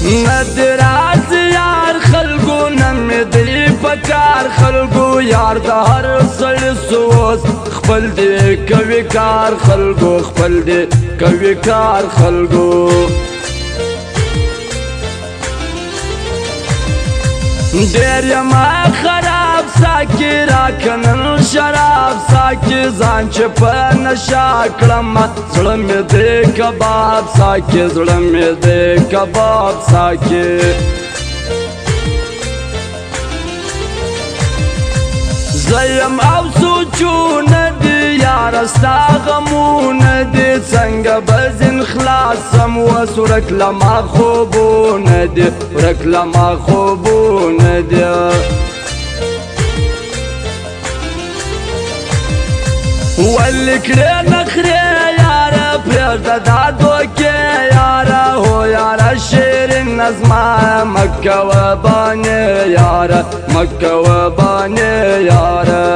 ندی راز یار خلقو نمیدی پکار خلقو یار دا هر سړی سوز خپل دی کوي کار خلقو خپل دی کوي کار خلقو دیر یما خراب ساکی راکنن شراب ساکی ځان چې په نشا کړم زړه مې دی کباب ساکی زړه مې دی کباب ساکی زیم او سوچونه دی یاره ستا غمونه دی څنګه به ځین خلاصم اوس ورک له ما خوبونه دی ورک له ما خوبونه دی ولې کړې نخرې یاره پرېږده دا دوکې یاره هو یاره شیرین نظمه مه کوه بانې یاره مه کوه بانې یاره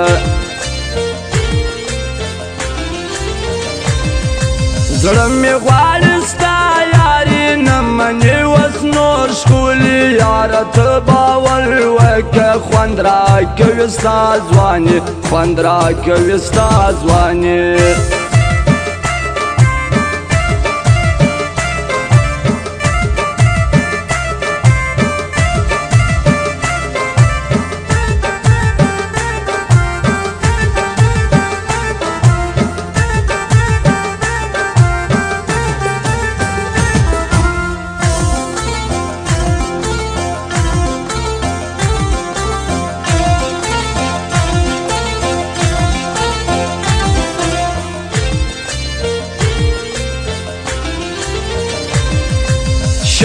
زړه مې غواړي ستا یاري نه منې اوس نور ښکلي یاره ته باور وکړه خوند راکوي ستا ځواني خوند راکوي ستا ځواني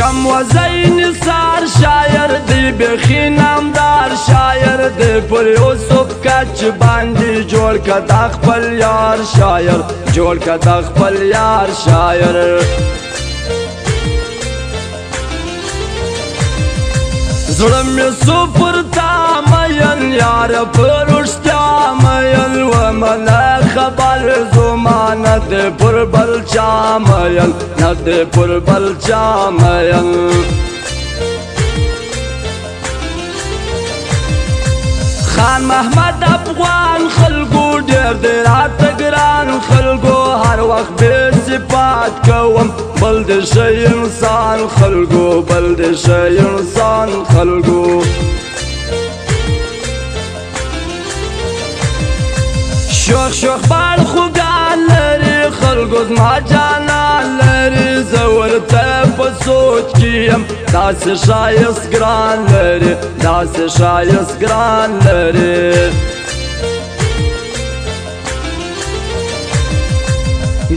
شم و زین سار شاعر دی بخی نامدار شاعر دی پر یوسف کچ باندې جوړ کدا خپل یار شاعر جوړ کدا خپل یار شاعر زړه مې سپر تا مین یار پر رښتیا مین و مله خبر زما نه دی پر بل چا مین نه دی پر بل چا مین خان محمد افغان خلقو ډېر دی راته ګران خلقو هر وخت بې صفات کوم بل د ښه انسان خلقو بل د ښه انسان خلقو شوخ شوخ بال خوږان لري خلقو زما جانان لري زه ورته په سوچ کې یم داسې ښایست ګران لري داسې ښایست ګران لري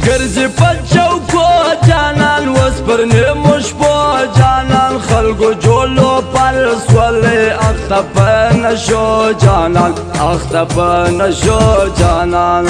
ګرځي په چوکو جانان اوس پر نیمو شپو جانان خلقو جولو پر سولې اخته په نشو جانان اخته په نشو جانان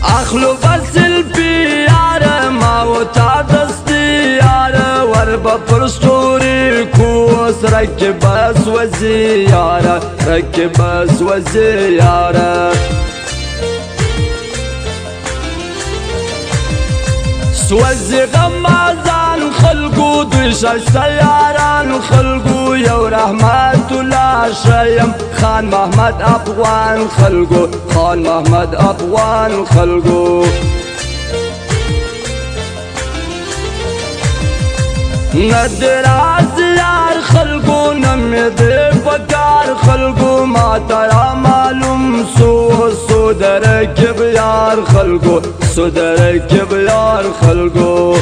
اخلو بسل پی یاره ما و تا دستی یاره ور با پرستوری کوس رکی بس وزی یاره رکی بس وزی یاره سوزی غمازان خلقو دوی شایسته یاران خلقو یو رحمت الله شیم خان محمد افغان خلقو خان محمد افغان خلقو ندی راز یار خلقو نمیدی پکار خلقو ما ترا معلوم سو درکب یار خلقو سو درکب یار خلقو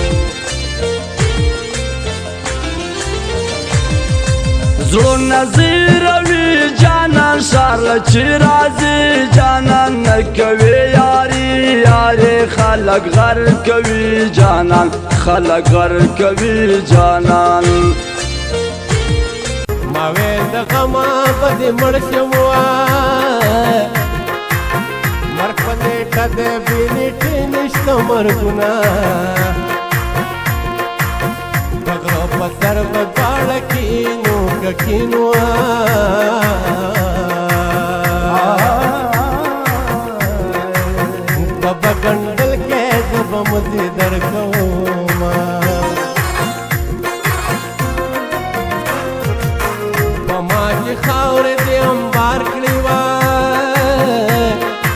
زړه نظیر وی جانان شارل چی رازی جانان نکوی یاری یاری خلق غر کوي جانان خلق غر کوي جانان ما وې د غما بد مړ شموا مرګ پدې کده بینټ نشته مرګونه دغه په سر په باړ کې پکینو بابا ګندل کې د بمدي درکوما